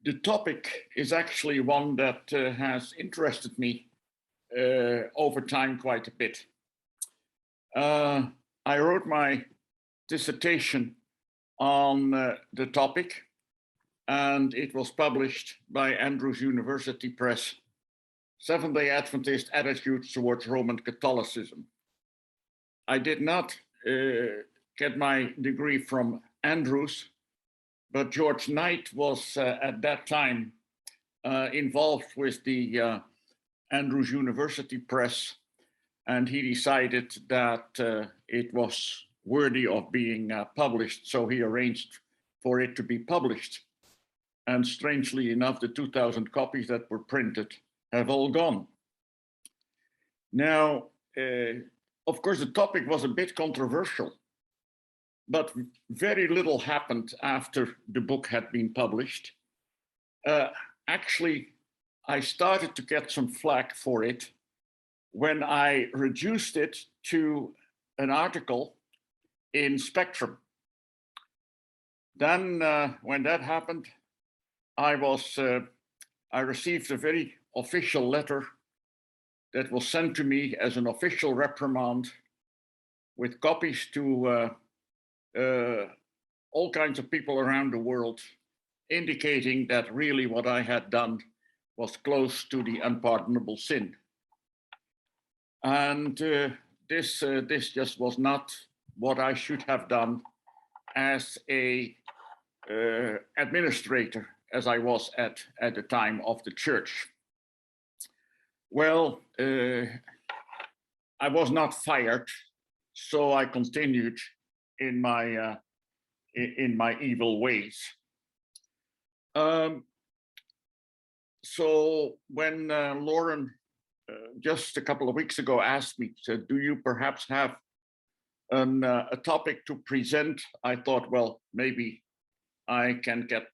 The topic is actually one that has interested me over time quite a bit. I wrote my dissertation on the topic, and it was published by Andrews University Press, Seventh-day Adventist Attitudes Towards Roman Catholicism. I did not get my degree from Andrews, but George Knight was at that time involved with the Andrews University Press, and he decided that it was worthy of being published, so he arranged for it to be published. And strangely enough, the 2,000 copies that were printed have all gone. Now, of course, the topic was a bit controversial, but very little happened after the book had been published. Actually, I started to get some flack for it when I reduced it to an article in Spectrum. Then, when that happened, I received a very official letter that was sent to me as an official reprimand with copies to all kinds of people around the world, indicating that really what I had done was close to the unpardonable sin. And this just was not what I should have done as a administrator, as I was at the time of the church. Well, I was not fired, so I continued in my evil ways. So when Lauren just a couple of weeks ago asked me, said, "Do you perhaps have a topic to present?" I thought, well, maybe I can get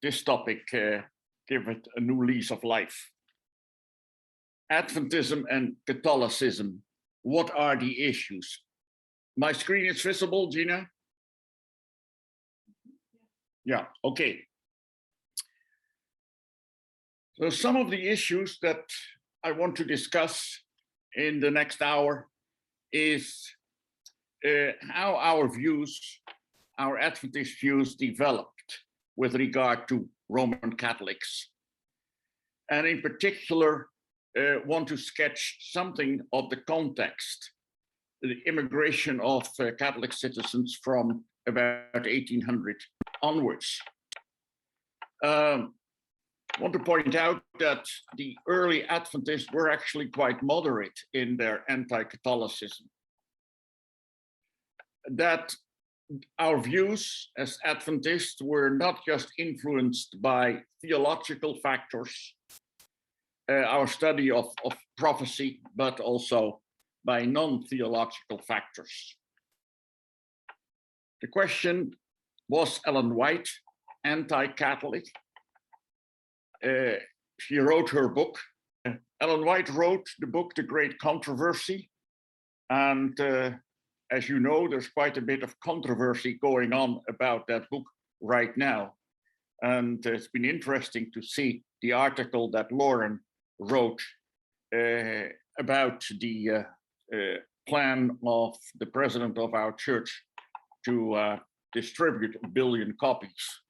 this topic, give it a new lease of life. Adventism and Catholicism, what are the issues? My screen is visible, Gina? Yeah, okay. So some of the issues that I want to discuss in the next hour is how our views, our Adventist views, developed with regard to Roman Catholics. And in particular, want to sketch something of the context, the immigration of Catholic citizens from about 1800 onwards. I want to point out that the early Adventists were actually quite moderate in their anti-Catholicism. That our views as Adventists were not just influenced by theological factors, our study of prophecy, but also by non-theological factors. The question, was Ellen White anti-Catholic? She wrote her book. Ellen White wrote the book, The Great Controversy. And as you know, there's quite a bit of controversy going on about that book right now. And it's been interesting to see the article that Lauren wrote about the plan of the president of our church to distribute 1 billion copies.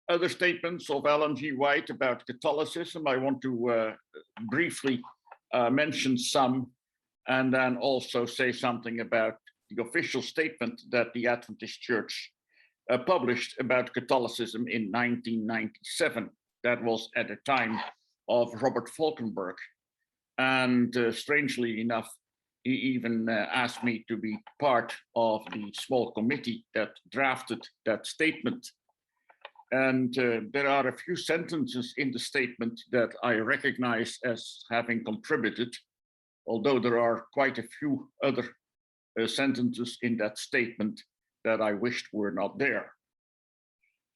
Other statements of Ellen G. White about Catholicism, I want to briefly mention some, and then also say something about the official statement that the Adventist Church published about Catholicism in 1997. That was at the time of Robert Falkenberg. And strangely enough, he even asked me to be part of the small committee that drafted that statement. And there are a few sentences in the statement that I recognize as having contributed, although there are quite a few other sentences in that statement that I wished were not there.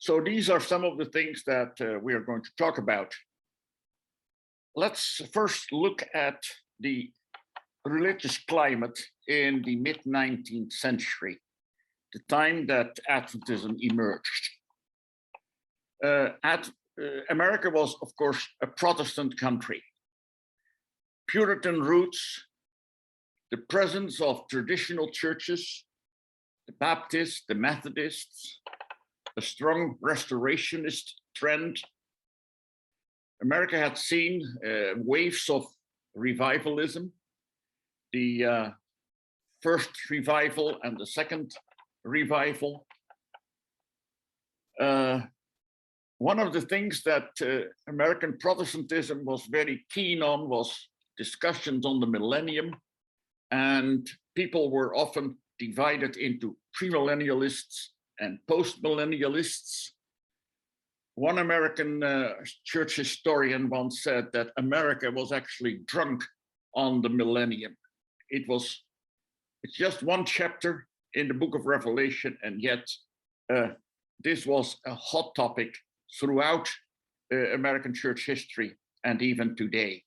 So these are some of the things that we are going to talk about. Let's first look at the religious climate in the mid-19th century, the time that Adventism emerged. America was, of course, a Protestant country. Puritan roots, the presence of traditional churches, the Baptists, the Methodists, a strong restorationist trend. America had seen waves of revivalism, the first revival and the second revival. One of the things that American Protestantism was very keen on was discussions on the millennium, and people were often divided into premillennialists and postmillennialists. One American church historian once said that America was actually drunk on the millennium. It's just one chapter in the book of Revelation, and yet this was a hot topic throughout American church history and even today.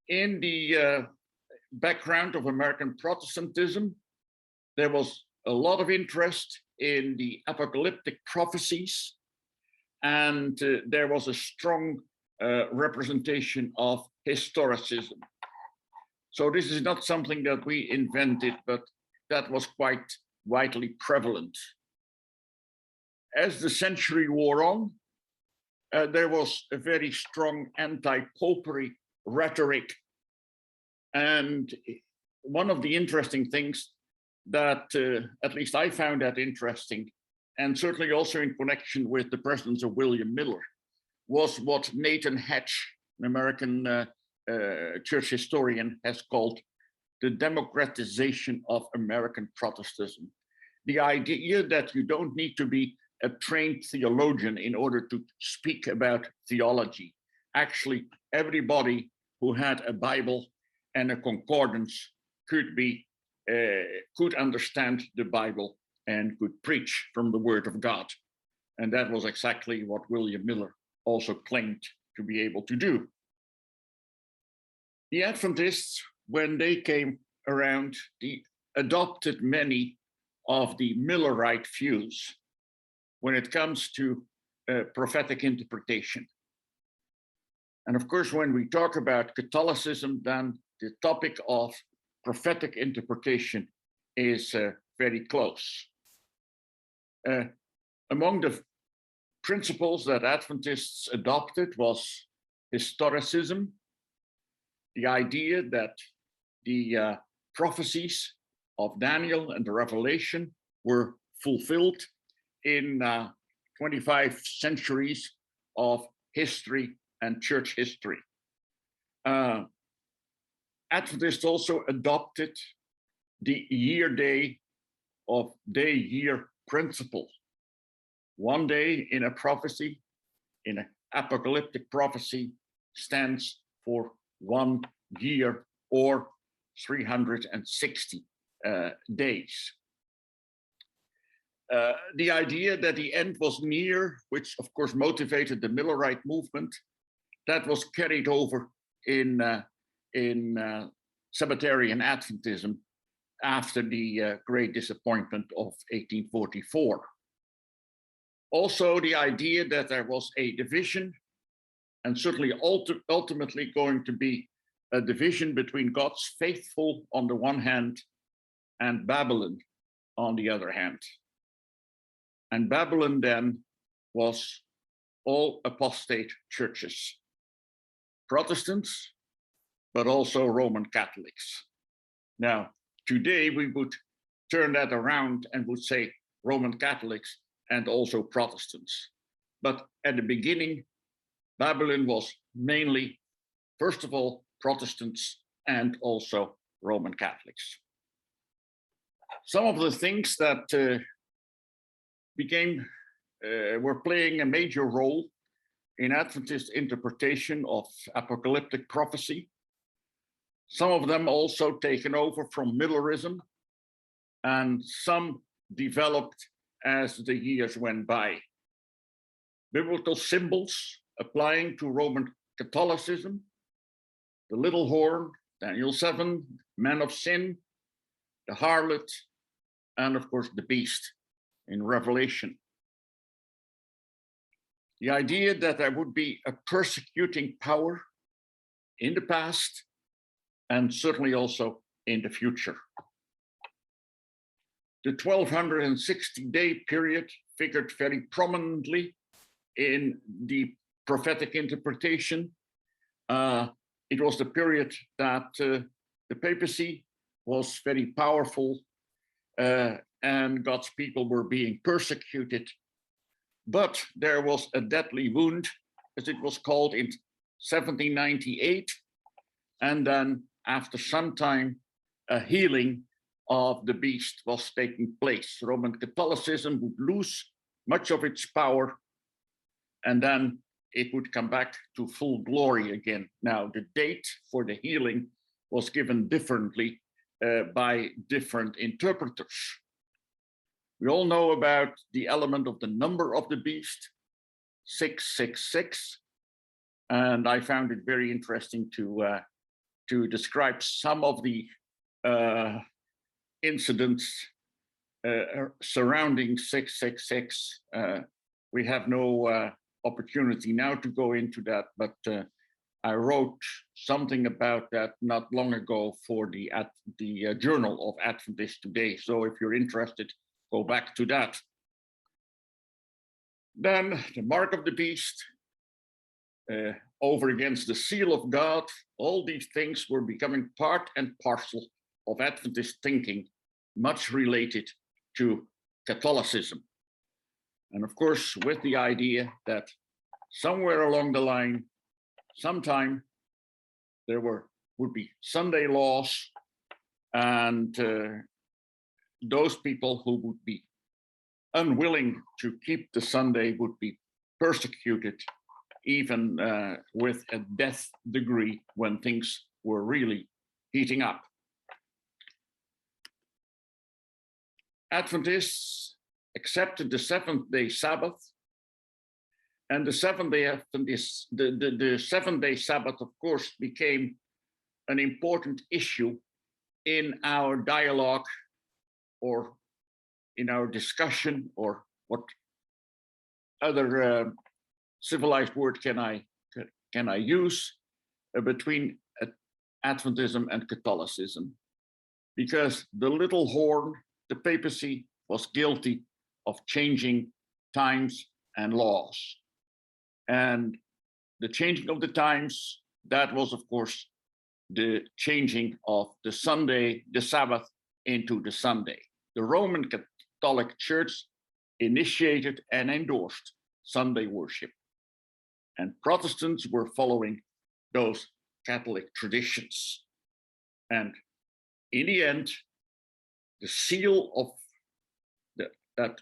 In the background of American Protestantism, there was a lot of interest in the apocalyptic prophecies, and there was a strong representation of historicism. So this is not something that we invented, but that was quite widely prevalent. As the century wore on, there was a very strong anti-popery rhetoric. And one of the interesting things that at least I found that interesting, and certainly also in connection with the presence of William Miller, was what Nathan Hatch, an American church historian, has called the democratization of American Protestantism. The idea that you don't need to be a trained theologian in order to speak about theology. Actually, everybody who had a Bible and a concordance could understand the Bible and could preach from the Word of God. And that was exactly what William Miller also claimed to be able to do. The Adventists, when they came around, they adopted many of the Millerite views when it comes to prophetic interpretation. And of course, when we talk about Catholicism, then the topic of prophetic interpretation is very close. Among the principles that Adventists adopted was historicism, the idea that the prophecies of Daniel and the Revelation were fulfilled in 25 centuries of history and church history. Adventists also adopted the year-day of day-year principle. One day in a prophecy, in an apocalyptic prophecy, stands for 1 year or 360 days. The idea that the end was near, which of course motivated the Millerite movement, that was carried over in Sabbatarian Adventism after the Great Disappointment of 1844. Also, the idea that there was a division, and certainly ultimately going to be a division between God's faithful on the one hand and Babylon on the other hand. And Babylon then was all apostate churches, Protestants, but also Roman Catholics. Now, today we would turn that around and would say Roman Catholics and also Protestants. But at the beginning, Babylon was mainly, first of all, Protestants and also Roman Catholics. Some of the things that were playing a major role in Adventist interpretation of apocalyptic prophecy. Some of them also taken over from Millerism, and some developed as the years went by. Biblical symbols applying to Roman Catholicism, the little horn, Daniel 7, man of sin, the harlot, and of course the beast in Revelation. The idea that there would be a persecuting power in the past and certainly also in the future. The 1260-day period figured very prominently in the prophetic interpretation. It was the period that the papacy was very powerful and God's people were being persecuted. But there was a deadly wound, as it was called, in 1798. And then after some time, a healing of the beast was taking place. Roman Catholicism would lose much of its power, and then it would come back to full glory again. Now, the date for the healing was given differently by different interpreters. We all know about the element of the number of the beast, 666, and I found it very interesting to describe some of the incidents surrounding 666. We have no opportunity now to go into that, but I wrote something about that not long ago for the Journal of Adventist Today. So if you're interested, go back to that. Then the mark of the beast, over against the seal of God, all these things were becoming part and parcel of Adventist thinking, much related to Catholicism. And of course, with the idea that somewhere along the line, sometime there would be Sunday laws, and those people who would be unwilling to keep the Sunday would be persecuted, even with a death degree when things were really heating up. Adventists accepted the seventh-day Sabbath, and the seventh-day Sabbath, of course, became an important issue in our dialogue or in our discussion, or what other civilized word can I use between Adventism and Catholicism, because the little horn, the papacy, was guilty of changing times and laws. And the changing of the times, that was, of course, the changing of the Sunday, the Sabbath, into the Sunday. The Roman Catholic Church initiated and endorsed Sunday worship, and Protestants were following those Catholic traditions. And in the end, the seal of that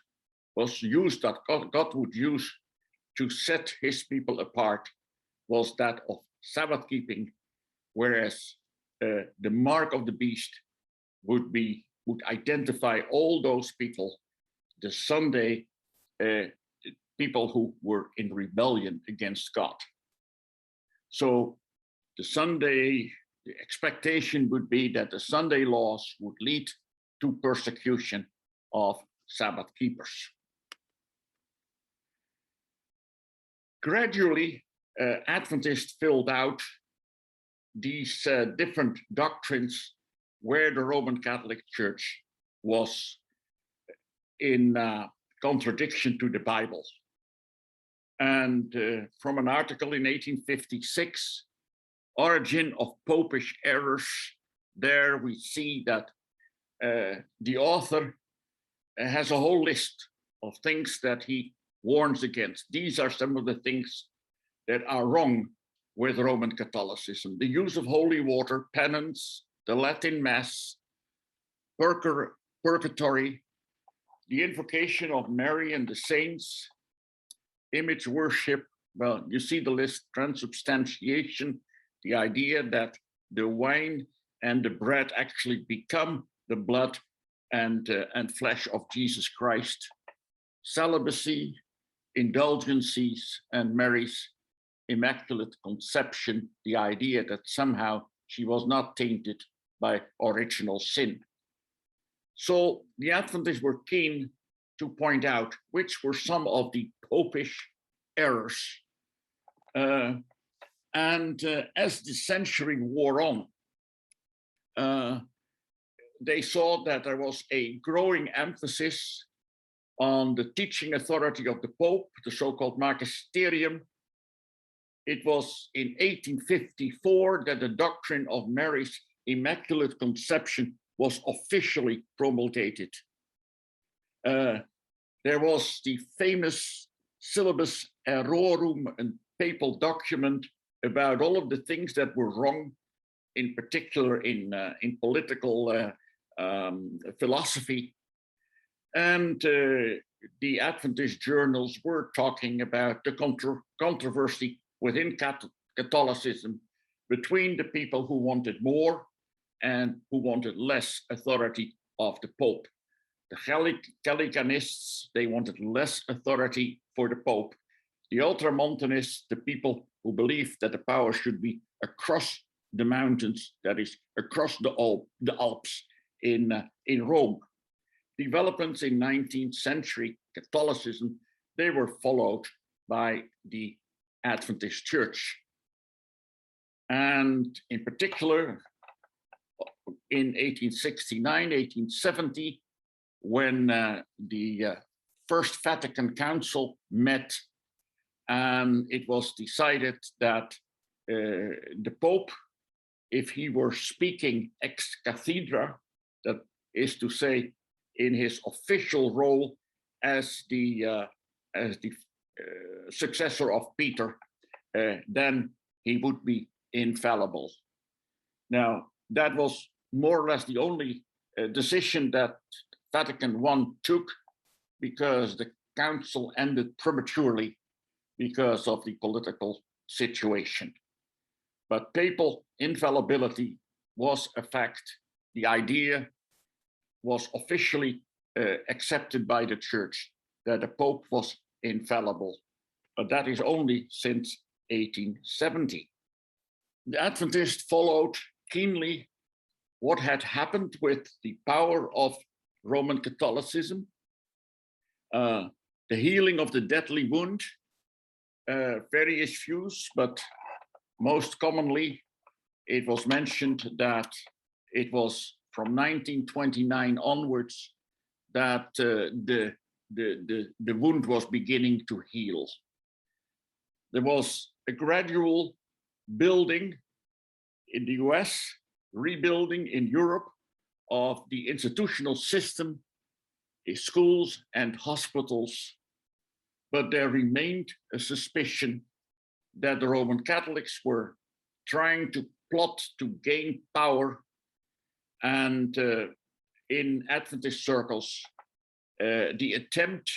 was used, that God would use to set his people apart, was that of Sabbath keeping, whereas the mark of the beast would identify all those people, the Sunday people who were in rebellion against God. So the expectation would be that the Sunday laws would lead to persecution of Sabbath keepers. Gradually, Adventists filled out these different doctrines where the Roman Catholic Church was in contradiction to the Bible. And from an article in 1856, Origin of Popish Errors, there we see that the author has a whole list of things that he warns against. These are some of the things that are wrong with Roman Catholicism: the use of holy water, penance, the Latin Mass, purgatory, the invocation of Mary and the saints, image worship. Well, you see the list: transubstantiation, the idea that the wine and the bread actually become the blood and flesh of Jesus Christ, celibacy, indulgences, and Mary's Immaculate Conception, the idea that somehow she was not tainted by original sin. So the Adventists were keen to point out which were some of the popish errors. As the century wore on, they saw that there was a growing emphasis on the teaching authority of the Pope, the so-called magisterium. It was in 1854 that the doctrine of Mary's Immaculate Conception was officially promulgated. There was the famous Syllabus Errorum, a papal document about all of the things that were wrong, in particular in political philosophy. And the Adventist journals were talking about the controversy within Catholicism between the people who wanted more and who wanted less authority of the Pope. The Gallicanists, they wanted less authority for the Pope. The Ultramontanists, the people who believed that the power should be across the mountains, that is, across the Alps in Rome. Developments in 19th century Catholicism, they were followed by the Adventist Church. And in particular, in 1869, 1870, when the First Vatican Council met, and it was decided that the Pope, if he were speaking ex cathedra, that is to say, in his official role as the successor of Peter, then he would be infallible. Now, that was more or less the only decision that Vatican I took, because the council ended prematurely because of the political situation. But papal infallibility was a fact. The idea was officially accepted by the church, that the Pope was infallible. But that is only since 1870. The Adventists followed keenly what had happened with the power of Roman Catholicism, the healing of the deadly wound, various views, but most commonly it was mentioned that it was from 1929 onwards that the wound was beginning to heal. There was a gradual building in the US, rebuilding in Europe of the institutional system, schools and hospitals, but there remained a suspicion that the Roman Catholics were trying to plot to gain power. And in Adventist circles, the attempt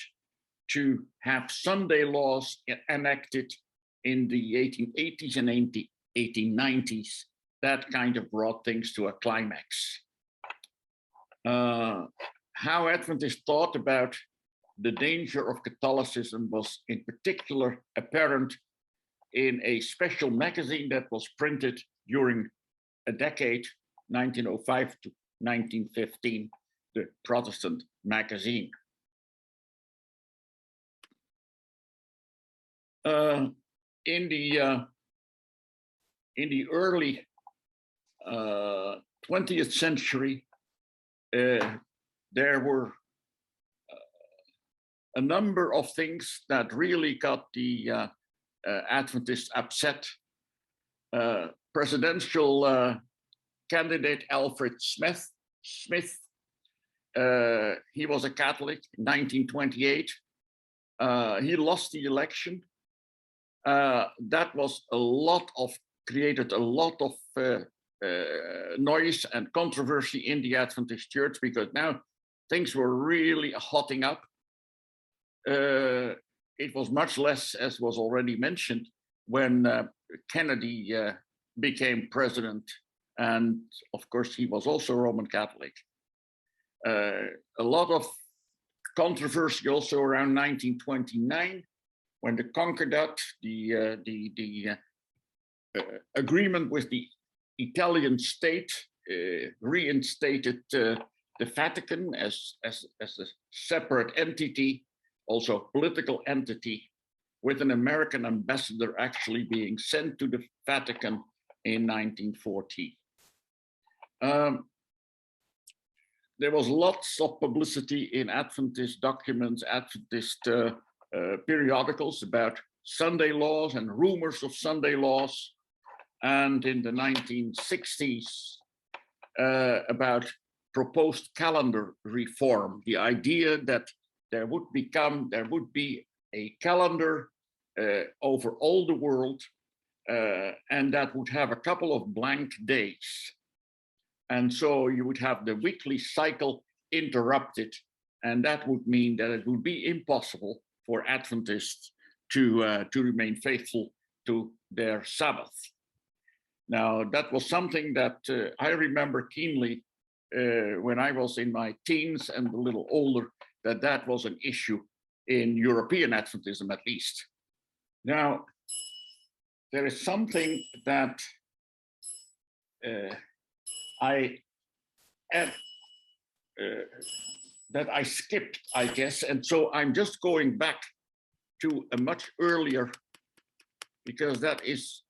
to have Sunday laws enacted in the 1880s and 1890s, that kind of brought things to a climax. How Adventists thought about the danger of Catholicism was in particular apparent in a special magazine that was printed during a decade, 1905 to 1915, the Protestant magazine. In the early 20th century, there were a number of things that really got the Adventists upset. Presidential candidate Alfred Smith, he was a Catholic in 1928. He lost the election. That was created a lot of noise and controversy in the Adventist Church, because now things were really hotting up. It was much less, as was already mentioned, when Kennedy became president. And of course, he was also Roman Catholic. A lot of controversy also around 1929, when the Concordat, the agreement with the Italian state, reinstated the Vatican as a separate entity, also political entity, with an American ambassador actually being sent to the Vatican in 1914. There was lots of publicity in Adventist documents, Adventist periodicals about Sunday laws and rumors of Sunday laws. And in the 1960s, about proposed calendar reform, the idea that there would be a calendar over all the world, and that would have a couple of blank days. And so you would have the weekly cycle interrupted, and that would mean that it would be impossible for Adventists to remain faithful to their Sabbath. Now, that was something that I remember keenly when I was in my teens and a little older, that was an issue in European Adventism, at least. Now, there is something that I skipped, I guess, and so I'm just going back to a much earlier, because that is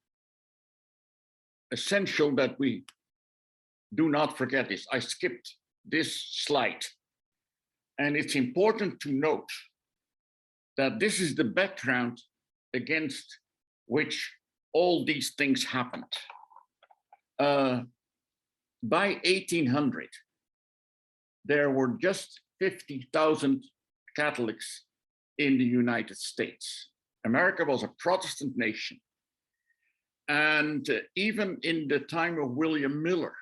essential that we do not forget this. I skipped this slide, and it's important to note that this is the background against which all these things happened. By 1800, there were just 50,000 Catholics in the United States. America was a Protestant nation. And even in the time of William Miller,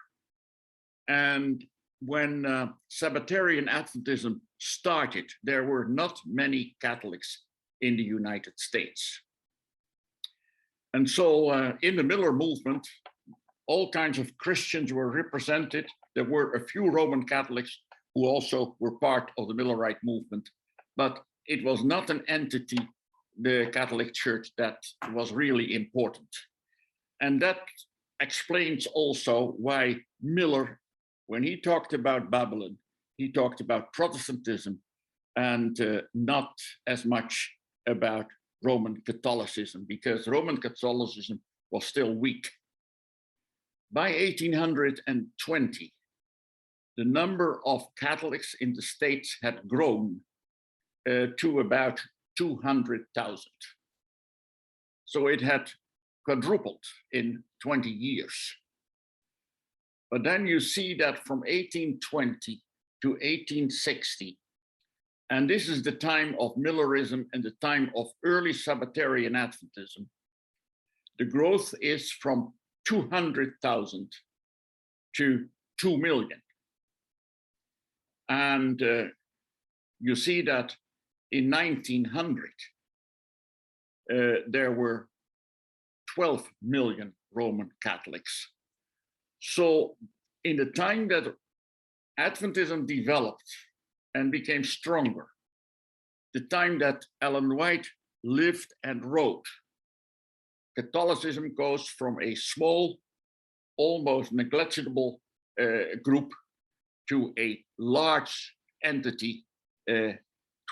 and when Sabbatarian Adventism started, there were not many Catholics in the United States. And so in the Miller movement, all kinds of Christians were represented. There were a few Roman Catholics who also were part of the Millerite movement, but it was not an entity, the Catholic Church, that was really important. And that explains also why Miller, when he talked about Babylon, he talked about Protestantism and not as much about Roman Catholicism, because Roman Catholicism was still weak. By 1820, the number of Catholics in the States had grown to about 200,000. So it had quadrupled in 20 years. But then you see that from 1820 to 1860, and this is the time of Millerism and the time of early Sabbatarian Adventism, the growth is from 200,000 to 2 million. And you see that in 1900, there were 12 million Roman Catholics. So in the time that Adventism developed and became stronger, the time that Ellen White lived and wrote, Catholicism goes from a small, almost negligible group to a large entity,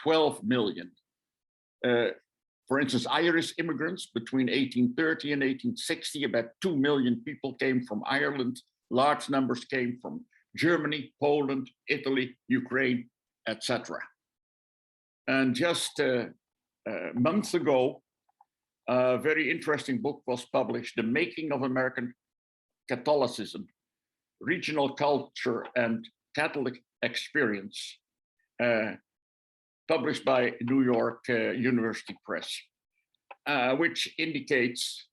12 million. For instance, Irish immigrants between 1830 and 1860, about 2 million people came from Ireland. Large numbers came from Germany, Poland, Italy, Ukraine, etc. And just a month ago, a very interesting book was published, The Making of American Catholicism, Regional Culture and Catholic Experience, published by New York University Press, which indicates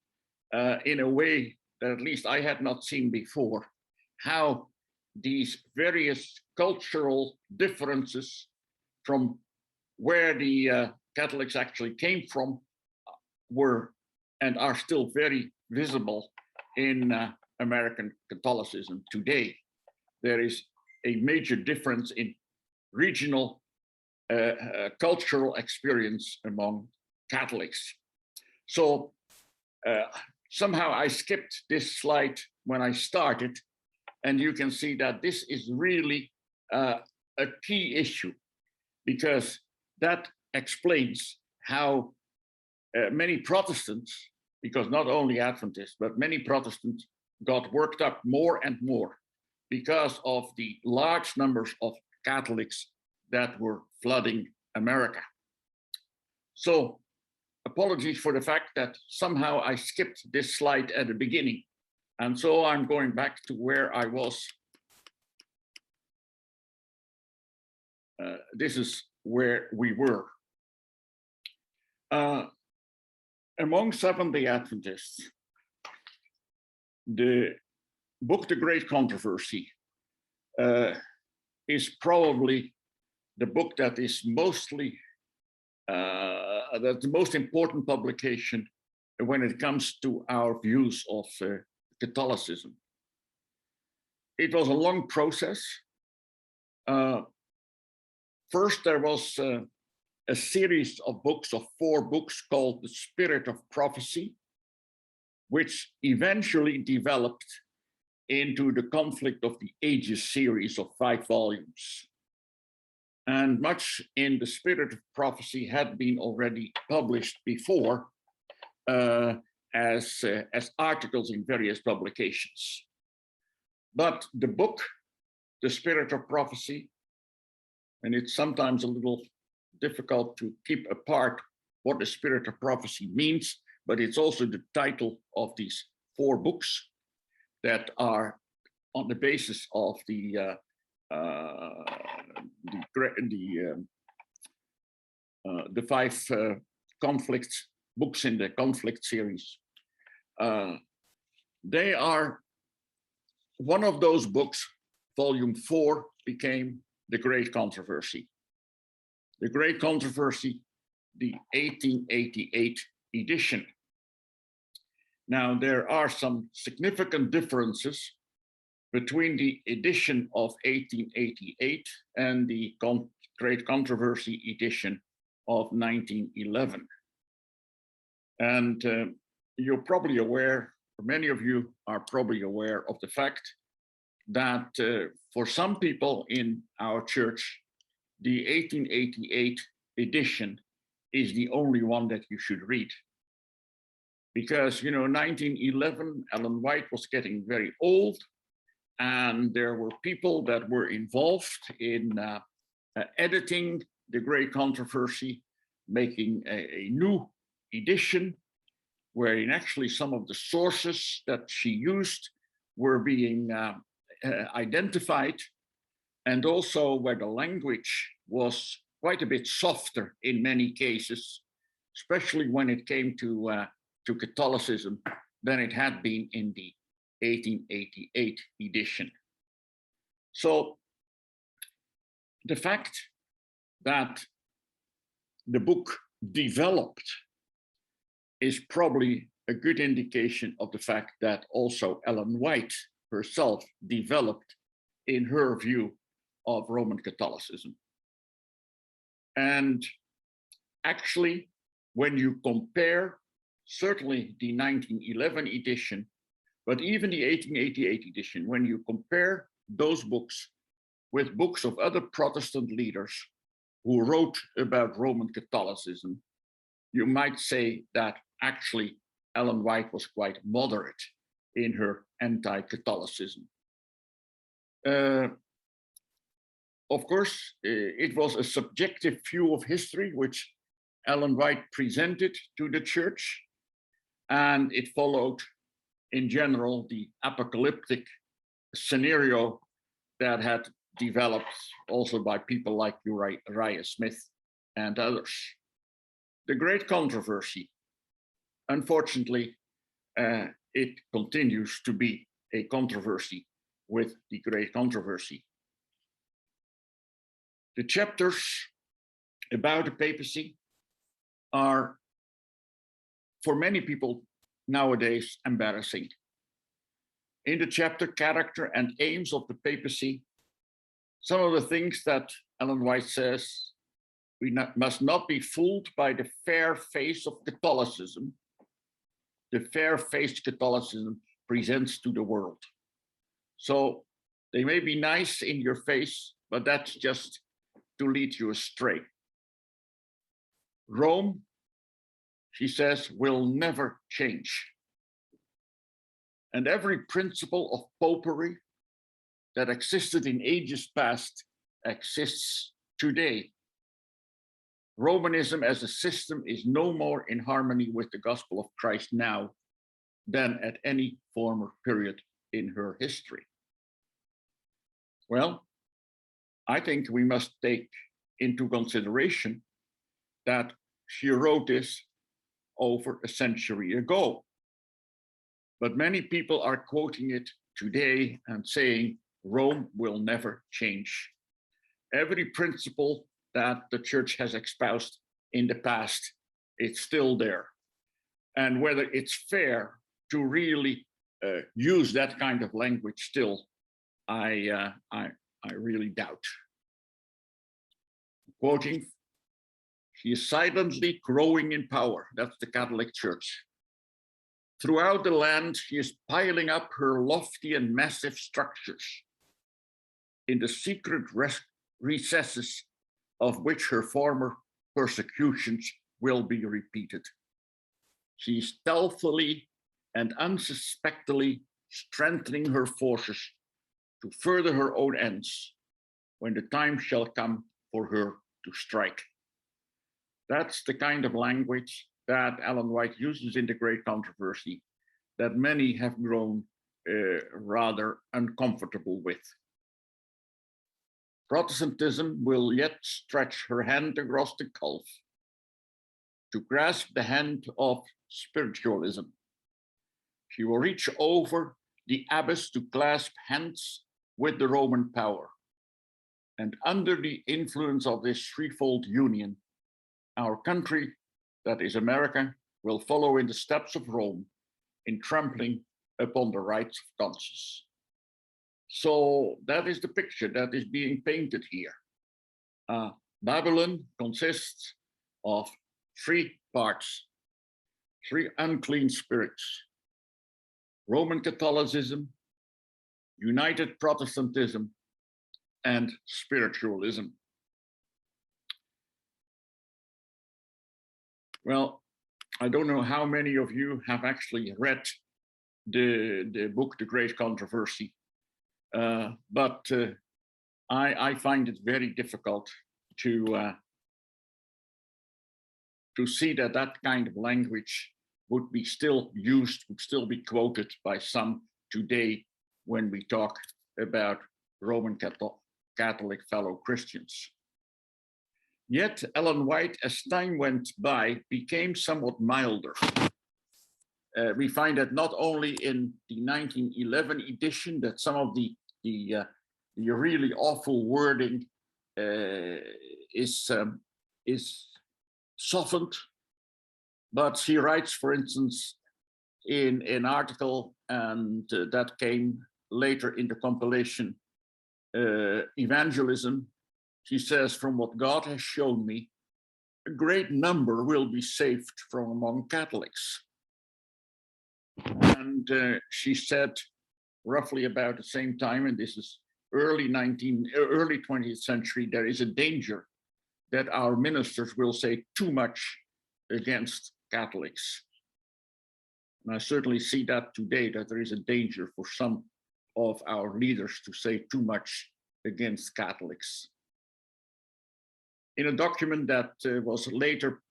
in a way that at least I had not seen before, how these various cultural differences from where the Catholics actually came from were and are still very visible in American Catholicism today. There is a major difference in regional cultural experience among Catholics. So somehow I skipped this slide when I started, and you can see that this is really a key issue, because that explains how many Protestants, because not only Adventists, but many Protestants got worked up more and more because of the large numbers of Catholics that were flooding America. So apologies for the fact that somehow I skipped this slide at the beginning. And so I'm going back to where I was. This is where we were. Among Seventh-day Adventists, the book, The Great Controversy, is probably the book that is mostly, that's the most important publication when it comes to our views of Catholicism. It was a long process. First, there was a series of books, of 4 books called The Spirit of Prophecy, which eventually developed into the Conflict of the Ages series of 5 volumes. And much in The Spirit of Prophecy had been already published before as articles in various publications. But the book, The Spirit of Prophecy, and it's sometimes a little difficult to keep apart what the Spirit of Prophecy means, but it's also the title of these 4 books that are on the basis of the 5 conflicts books in the conflict series. They are one of those books. Volume 4 became The Great Controversy. The Great Controversy, the 1888 edition. Now, there are some significant differences between the edition of 1888 and the Great Controversy edition of 1911. And you're probably aware, or many of you are probably aware of the fact that for some people in our church, the 1888 edition is the only one that you should read. Because, 1911, Ellen White was getting very old, and there were people that were involved in editing The Great Controversy, making a new edition, wherein actually some of the sources that she used were being identified, and also where the language was quite a bit softer in many cases, especially when it came to Catholicism, than it had been in the 1888 edition. So the fact that the book developed is probably a good indication of the fact that also Ellen White herself developed in her view of Roman Catholicism. And actually, when you compare certainly the 1911 edition, but even the 1888 edition, when you compare those books with books of other Protestant leaders who wrote about Roman Catholicism, you might say that actually Ellen White was quite moderate in her anti-Catholicism. Of course, it was a subjective view of history which Ellen White presented to the church, and it followed, in general, the apocalyptic scenario that had developed also by people like Uriah Smith and others. The Great Controversy, unfortunately, it continues to be a controversy with the Great Controversy. The chapters about the papacy are, for many people nowadays, embarrassing. In the chapter Character and Aims of the Papacy, some of the things that Ellen White says, we must not be fooled by the fair face of Catholicism. The fair-faced Catholicism presents to the world. So they may be nice in your face, but that's just to lead you astray. Rome she says, will never change. And every principle of popery that existed in ages past exists today. Romanism as a system is no more in harmony with the gospel of Christ now than at any former period in her history. Well, I think we must take into consideration that she wrote this over a century ago. But many people are quoting it today and saying Rome will never change. Every principle that the church has espoused in the past, it's still there. And whether it's fair to really use that kind of language still, I really doubt. Quoting, she is silently growing in power. That's the Catholic Church. Throughout the land, she is piling up her lofty and massive structures in the secret recesses of which her former persecutions will be repeated. She is stealthily and unsuspectedly strengthening her forces to further her own ends when the time shall come for her to strike. That's the kind of language that Ellen White uses in The Great Controversy that many have grown rather uncomfortable with. Protestantism will yet stretch her hand across the gulf to grasp the hand of spiritualism. She will reach over the abyss to clasp hands with the Roman power. And under the influence of this threefold union, our country, that is America, will follow in the steps of Rome in trampling upon the rights of conscience. So that is the picture that is being painted here. Babylon consists of three parts, three unclean spirits: Roman Catholicism, United Protestantism, and spiritualism. Well, I don't know how many of you have actually read the book, The Great Controversy, but I find it very difficult to see that kind of language would be still used, would still be quoted by some today when we talk about Roman Catholic fellow Christians. Yet Ellen White, as time went by, became somewhat milder. We find that not only in the 1911 edition that some of the really awful wording is softened, but she writes, for instance, in an article, and that came later in the compilation, Evangelism. She says, from what God has shown me, a great number will be saved from among Catholics. And she said roughly about the same time, and this is early 20th century, there is a danger that our ministers will say too much against Catholics. And I certainly see that today, that there is a danger for some of our leaders to say too much against Catholics. In a document that was later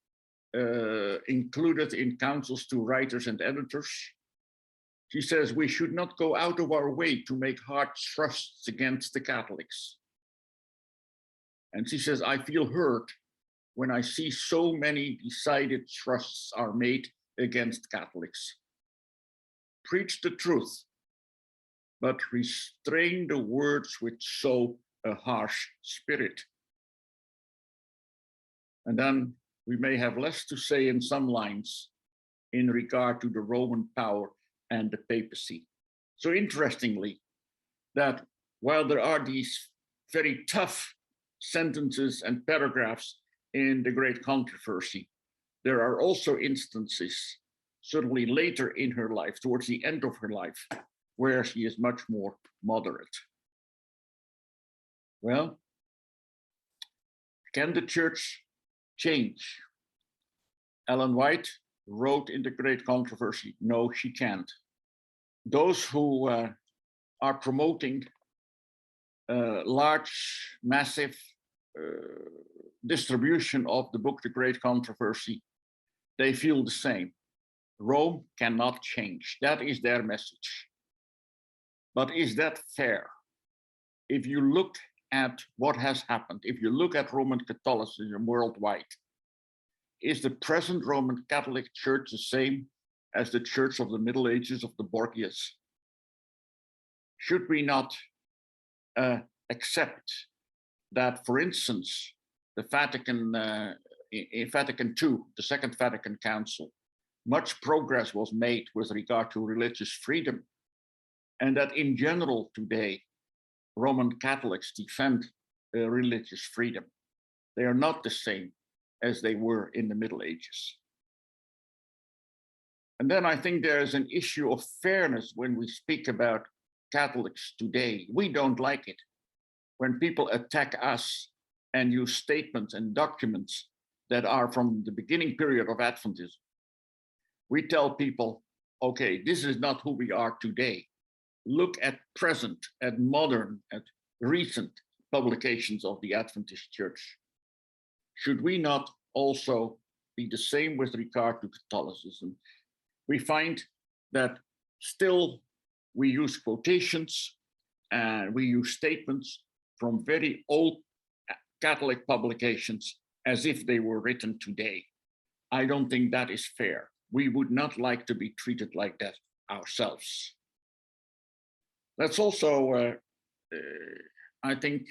included in counsels to writers and editors, she says, we should not go out of our way to make hard thrusts against the Catholics. And she says, I feel hurt when I see so many decided thrusts are made against Catholics. Preach the truth, but restrain the words which sow a harsh spirit. And then we may have less to say in some lines in regard to the Roman power and the papacy. So interestingly, that while there are these very tough sentences and paragraphs in The Great Controversy, there are also instances, certainly later in her life, towards the end of her life, where she is much more moderate. Well, can the church change? Ellen White wrote in the Great Controversy, no, she can't. Those who are promoting large, massive distribution of the book, The Great Controversy, they feel the same. Rome cannot change. That is their message. But is that fair? If you look at what has happened, if you look at Roman Catholicism worldwide, is the present Roman Catholic Church the same as the Church of the Middle Ages of the Borgias? Should we not accept that, for instance, the Vatican, in Vatican II, the Second Vatican Council, much progress was made with regard to religious freedom, and that in general today, Roman Catholics defend religious freedom. They are not the same as they were in the Middle Ages. And then I think there is an issue of fairness when we speak about Catholics today. We don't like it when people attack us and use statements and documents that are from the beginning period of Adventism. We tell people, okay, this is not who we are today. Look at present, at modern, at recent publications of the Adventist Church. Should we not also be the same with regard to Catholicism? We find that still we use quotations and we use statements from very old Catholic publications as if they were written today. I don't think that is fair. We would not like to be treated like that ourselves. Let's also, I think,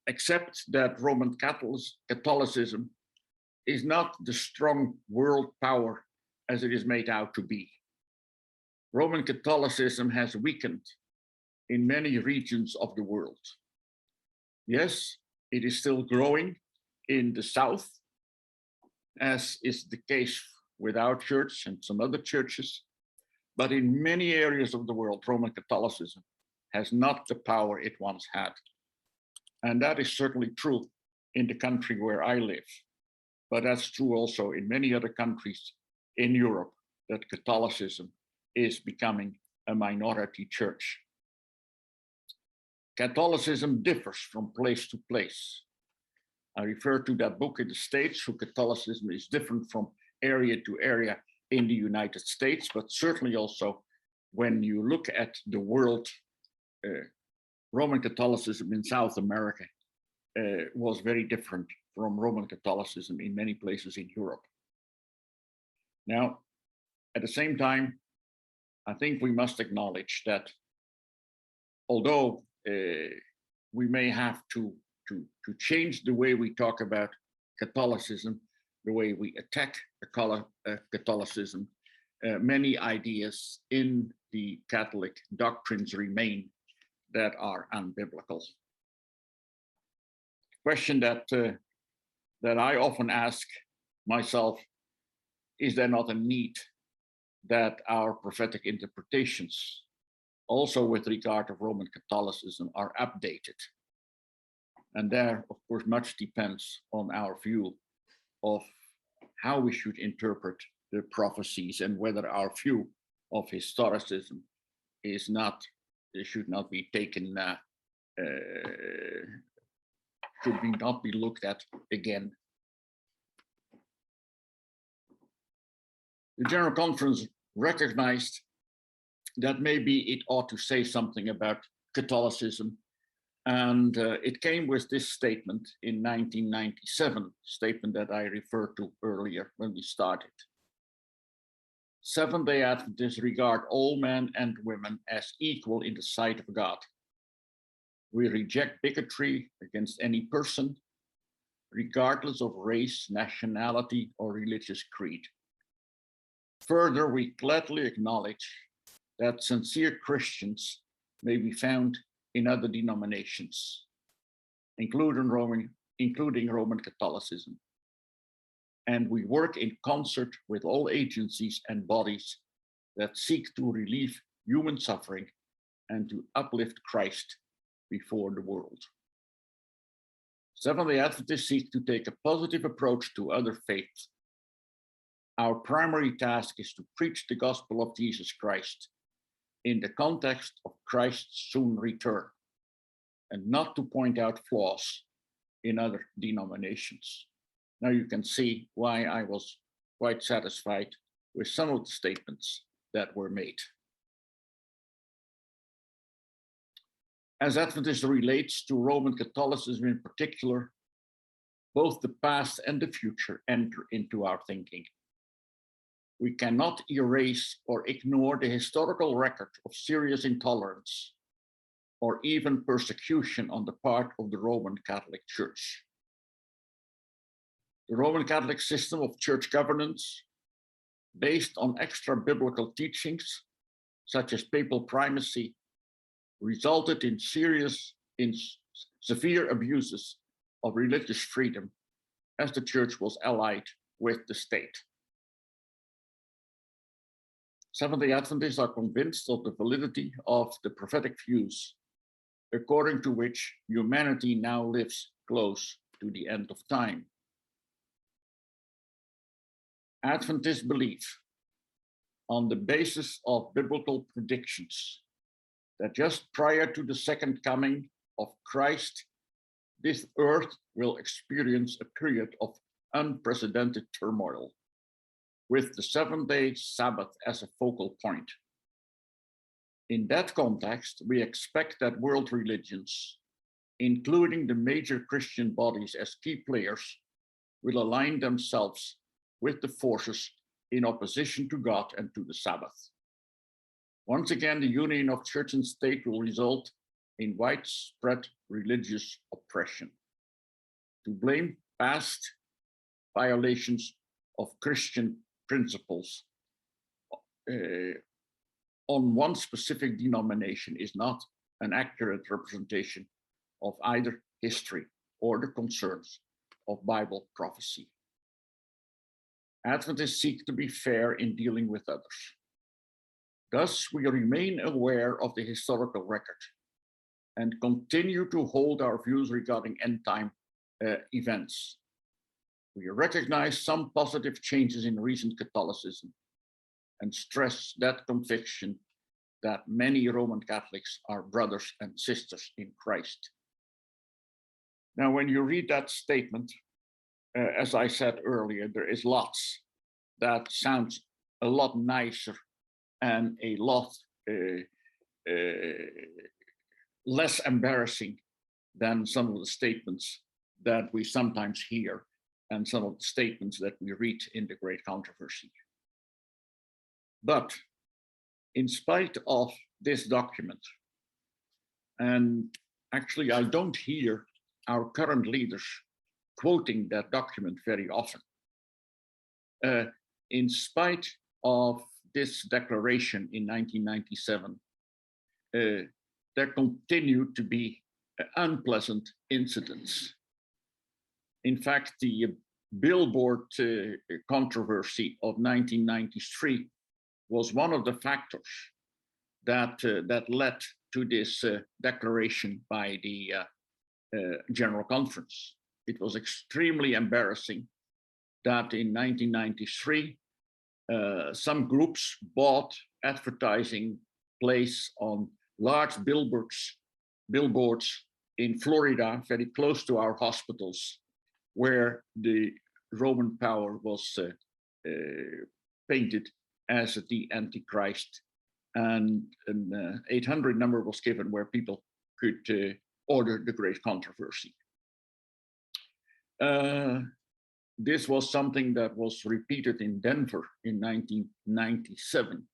accept that Roman Catholicism is not the strong world power as it is made out to be. Roman Catholicism has weakened in many regions of the world. Yes, it is still growing in the south, as is the case with our church and some other churches. But in many areas of the world, Roman Catholicism has not the power it once had. And that is certainly true in the country where I live. But that's true also in many other countries in Europe, that Catholicism is becoming a minority church. Catholicism differs from place to place. I refer to that book in the States, who Catholicism is different from area to area in the United States, but certainly also when you look at the world, Roman Catholicism in South America was very different from Roman Catholicism in many places in Europe. Now, at the same time, I think we must acknowledge that although we may have to change the way we talk about Catholicism, the way we attack Catholicism, many ideas in the Catholic doctrines remain that are unbiblical. Question that I often ask myself, is there not a need that our prophetic interpretations, also with regard to Roman Catholicism, are updated? And there, of course, much depends on our view of how we should interpret the prophecies and whether our view of historicism is not, should not be taken, should not be looked at again. The General Conference recognized that maybe it ought to say something about Catholicism, and it came with this statement in 1997, statement that I referred to earlier when we started. Seventh-day Adventists regard all men and women as equal in the sight of God. We reject bigotry against any person, regardless of race, nationality, or religious creed. Further, we gladly acknowledge that sincere Christians may be found in other denominations, including Roman Catholicism. And we work in concert with all agencies and bodies that seek to relieve human suffering and to uplift Christ before the world. Seventh-day Adventists seek to take a positive approach to other faiths Our primary task is to preach the gospel of Jesus Christ in the context of Christ's soon return, and not to point out flaws in other denominations. Now you can see why I was quite satisfied with some of the statements that were made. As Adventist relates to Roman Catholicism in particular, both the past and the future enter into our thinking. We cannot erase or ignore the historical record of serious intolerance or even persecution on the part of the Roman Catholic Church. The Roman Catholic system of church governance, based on extra-biblical teachings, such as papal primacy, resulted in severe abuses of religious freedom as the church was allied with the state. Seventh-day Adventists are convinced of the validity of the prophetic views, according to which humanity now lives close to the end of time. Adventists believe, on the basis of biblical predictions, that just prior to the second coming of Christ, this earth will experience a period of unprecedented turmoil, with the seventh-day Sabbath as a focal point. In that context, we expect that world religions, including the major Christian bodies as key players, will align themselves with the forces in opposition to God and to the Sabbath. Once again, the union of church and state will result in widespread religious oppression. To blame past violations of Christian principles on one specific denomination is not an accurate representation of either history or the concerns of Bible prophecy. Adventists seek to be fair in dealing with others. Thus, we remain aware of the historical record and continue to hold our views regarding end-time events. We recognize some positive changes in recent Catholicism and stress that conviction that many Roman Catholics are brothers and sisters in Christ. Now, when you read that statement, as I said earlier, there is lots that sounds a lot nicer and a lot less embarrassing than some of the statements that we sometimes hear and some of the statements that we read in the Great Controversy. But in spite of this document, and actually I don't hear our current leaders quoting that document very often, in spite of this declaration in 1997, there continue to be unpleasant incidents. In fact, the billboard controversy of 1993 was one of the factors that led to this declaration by the General Conference. It was extremely embarrassing that in 1993, some groups bought advertising place on large billboards in Florida, very close to our hospitals, where the Roman power was painted as the Antichrist, and an 800 number was given where people could order the Great Controversy. This was something that was repeated in Denver in 1997.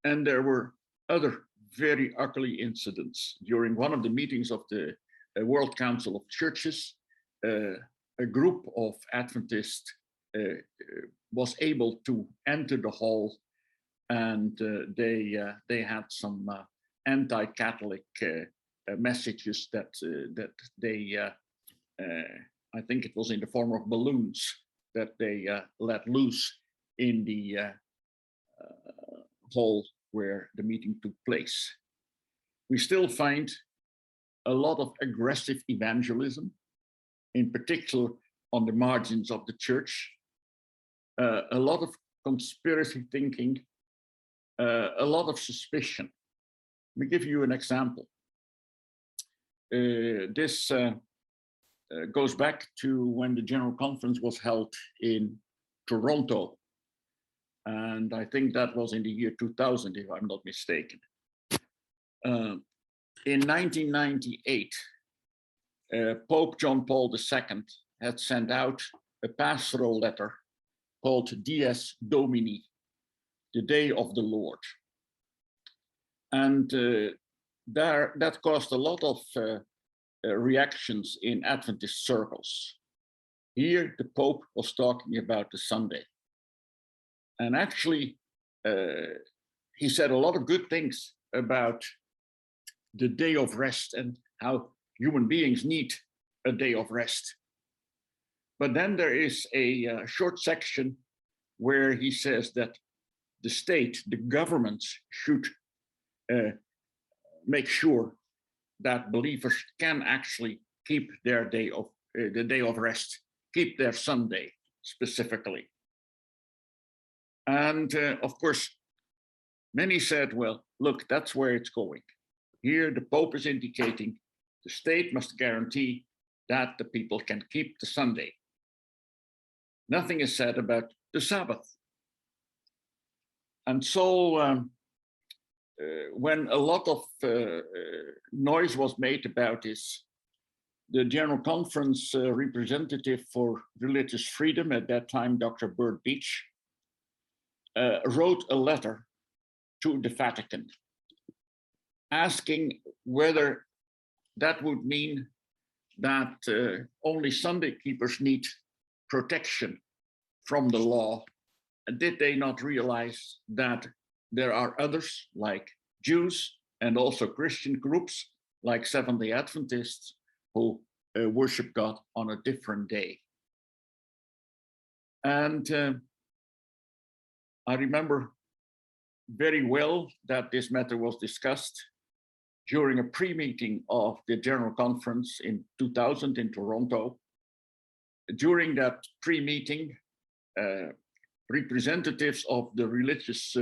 And there were other very ugly incidents. During one of the meetings of the World Council of Churches, a group of Adventists was able to enter the hall, and they had some anti-Catholic messages that they, I think it was in the form of balloons, that they let loose in the hall where the meeting took place. We still find a lot of aggressive evangelism, in particular on the margins of the church, a lot of conspiracy thinking, a lot of suspicion. Let me give you an example. This goes back to when the General Conference was held in Toronto. And I think that was in the year 2000, if I'm not mistaken. In 1998, Pope John Paul II had sent out a pastoral letter called Dies Domini, the Day of the Lord. And that caused a lot of reactions in Adventist circles. Here, the Pope was talking about the Sunday. And actually, he said a lot of good things about the day of rest and how human beings need a day of rest. But then there is a short section where he says that the state, the governments should make sure that believers can actually keep their day of the day of rest, keep their Sunday specifically. And of course, many said, well, look, that's where it's going. Here, the Pope is indicating the state must guarantee that the people can keep the Sunday. Nothing is said about the Sabbath. And so when a lot of noise was made about this, the General Conference representative for religious freedom at that time, Dr. Bert Beach, wrote a letter to the Vatican asking whether that would mean that only Sunday keepers need protection from the law. And did they not realize that there are others like Jews and also Christian groups like Seventh-day Adventists who worship God on a different day? And I remember very well that this matter was discussed during a pre-meeting of the General Conference in 2000 in Toronto. During that pre-meeting, representatives of the religious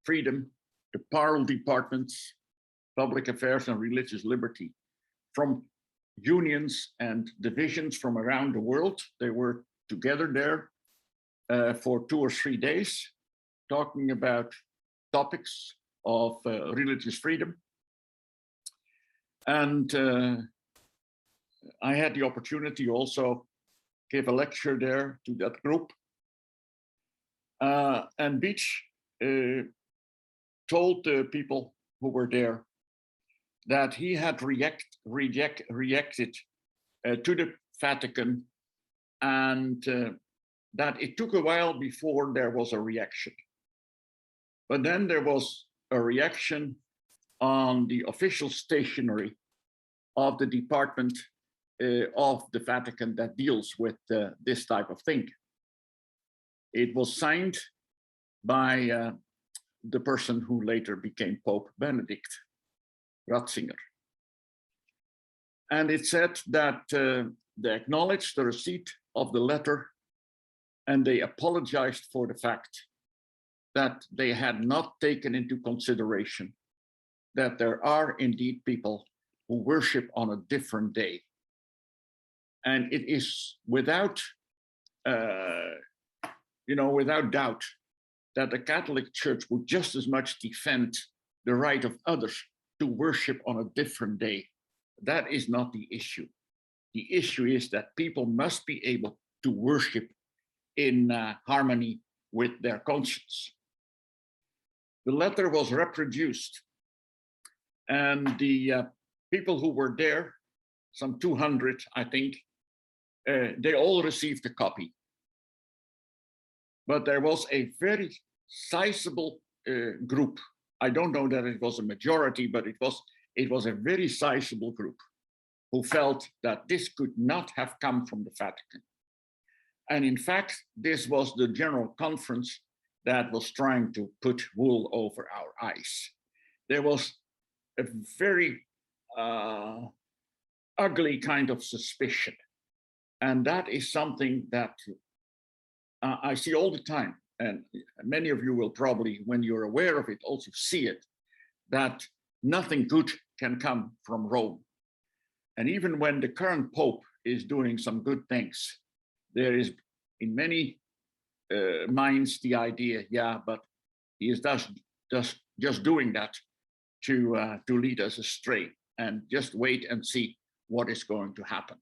freedom, the parole departments, public affairs and religious liberty, from unions and divisions from around the world, they were together there for 2 or 3 days, talking about topics of religious freedom. And I had the opportunity also give a lecture there to that group. And Beach told the people who were there that he had reacted to the Vatican, and that it took a while before there was a reaction. But then there was a reaction on the official stationery of the Department of the Vatican that deals with this type of thing. It was signed by the person who later became Pope Benedict, Ratzinger. And it said that they acknowledged the receipt of the letter and they apologized for the fact that they had not taken into consideration that there are indeed people who worship on a different day. And it is without, without doubt that the Catholic Church would just as much defend the right of others to worship on a different day. That is not the issue. The issue is that people must be able to worship in harmony with their conscience. The letter was reproduced, and the people who were there, some 200, I think, they all received a copy. But there was a very sizable group. I don't know that it was a majority, but it was a very sizable group who felt that this could not have come from the Vatican. And in fact, this was the General Conference that was trying to put wool over our eyes. There was a very ugly kind of suspicion. And that is something that I see all the time and many of you will probably, when you're aware of it, also see it, that nothing good can come from Rome. And even when the current Pope is doing some good things, there is in many minds the idea, yeah, but he is just doing that to lead us astray, and just wait and see what is going to happen.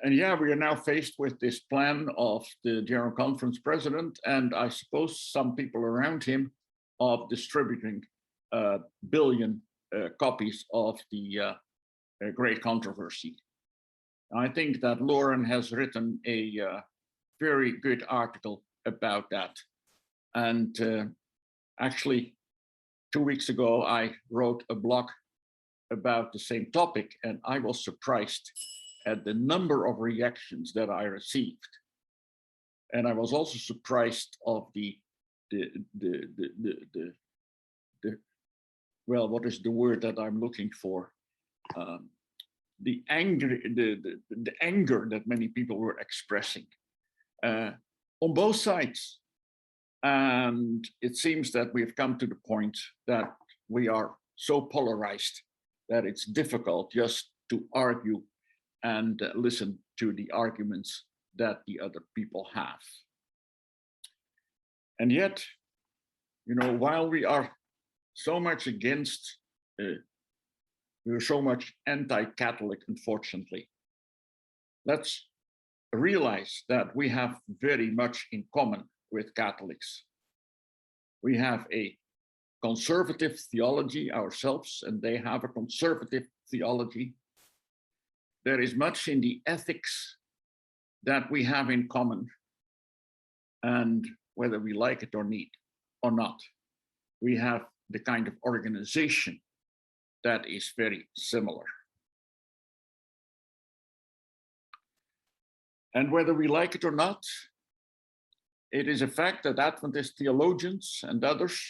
And yeah, we are now faced with this plan of the General Conference president, and I suppose some people around him, of distributing billion copies of the Great Controversy. I think that Lauren has written a very good article about that. And actually, 2 weeks ago, I wrote a blog about the same topic, and I was surprised at the number of reactions that I received. And I was also surprised of the well, what is the word that I'm looking for? The anger that many people were expressing on both sides. And it seems that we've come to the point that we are so polarized that it's difficult just to argue and listen to the arguments that the other people have. And yet, you know, while we are so much against, we're so much anti-Catholic, unfortunately, let's realize that we have very much in common with Catholics. We have a conservative theology ourselves, and they have a conservative theology. There is much in the ethics that we have in common, and whether we like it or not, we have the kind of organization that is very similar. And whether we like it or not, it is a fact that Adventist theologians and others,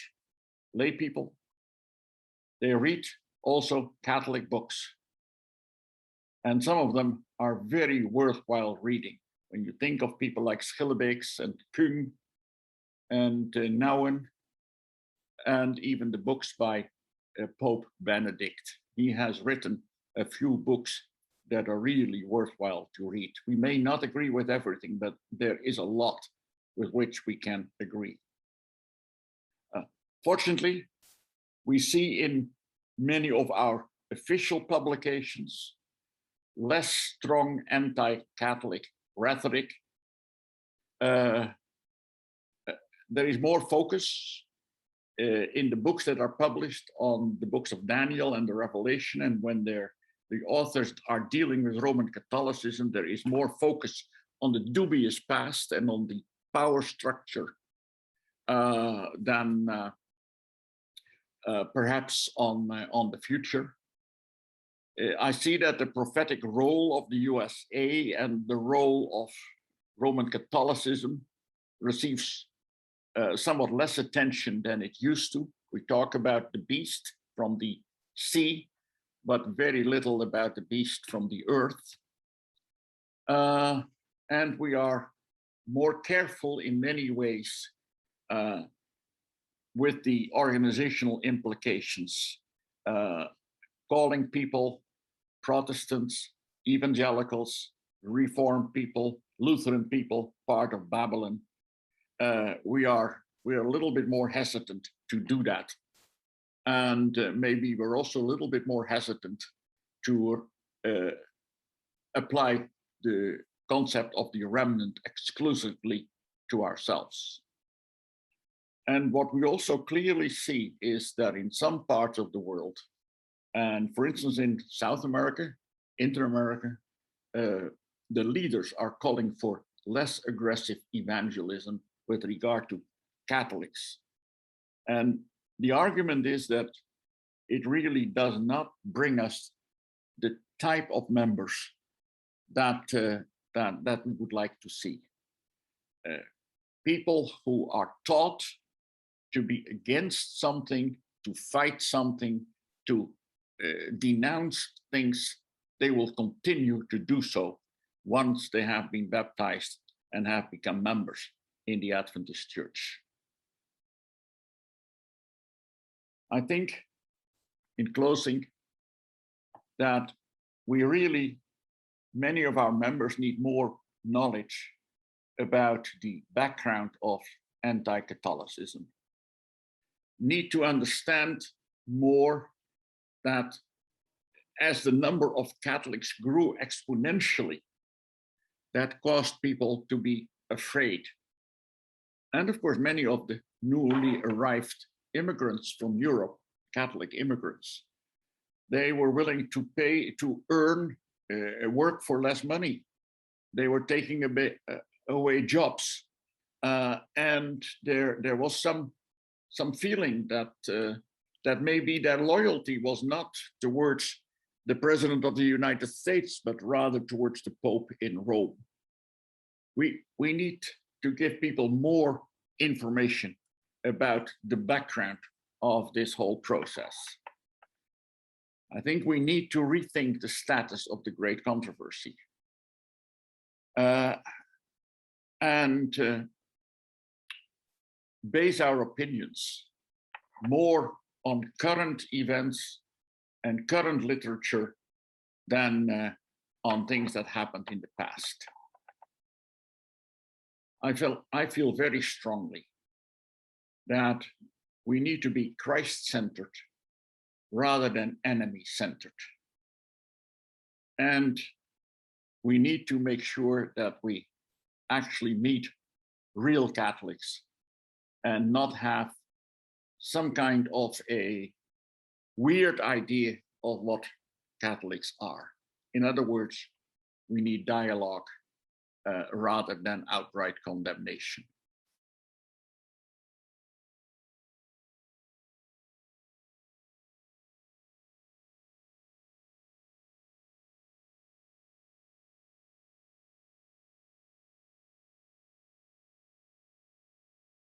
lay people, they read also Catholic books. And some of them are very worthwhile reading. When you think of people like Schillebeeckx and Küng and Nouwen, and even the books by Pope Benedict. He has written a few books that are really worthwhile to read. We may not agree with everything, but there is a lot with which we can agree. Fortunately, we see in many of our official publications less strong anti-Catholic rhetoric. There is more focus in the books that are published on the books of Daniel and the Revelation, and when the authors are dealing with Roman Catholicism, there is more focus on the dubious past and on the power structure than perhaps on the future. I see that the prophetic role of the USA and the role of Roman Catholicism receives somewhat less attention than it used to. We talk about the beast from the sea, but very little about the beast from the earth. And we are more careful in many ways with the organizational implications, calling people Protestants, evangelicals, Reformed people, Lutheran people, part of Babylon. We are a little bit more hesitant to do that. And maybe we're also a little bit more hesitant to apply the concept of the remnant exclusively to ourselves. And what we also clearly see is that in some parts of the world, and for instance, in South America, Inter-America, the leaders are calling for less aggressive evangelism with regard to Catholics. And the argument is that it really does not bring us the type of members that we would like to see. People who are taught to be against something, to fight something, to denounce things, they will continue to do so once they have been baptized and have become members. in the Adventist Church. I think, in closing, that many of our members need more knowledge about the background of anti-Catholicism, need to understand more that as the number of Catholics grew exponentially, that caused people to be afraid. And of course, many of the newly arrived immigrants from Europe, Catholic immigrants, they were willing to pay to earn, work for less money. They were taking away jobs. And there was some feeling that maybe their loyalty was not towards the President of the United States, but rather towards the Pope in Rome. We need to give people more information about the background of this whole process. I think we need to rethink the status of the great controversy. And base our opinions more on current events and current literature than on things that happened in the past. I feel very strongly that we need to be Christ-centered rather than enemy-centered. And we need to make sure that we actually meet real Catholics and not have some kind of a weird idea of what Catholics are. In other words, we need dialogue rather than outright condemnation.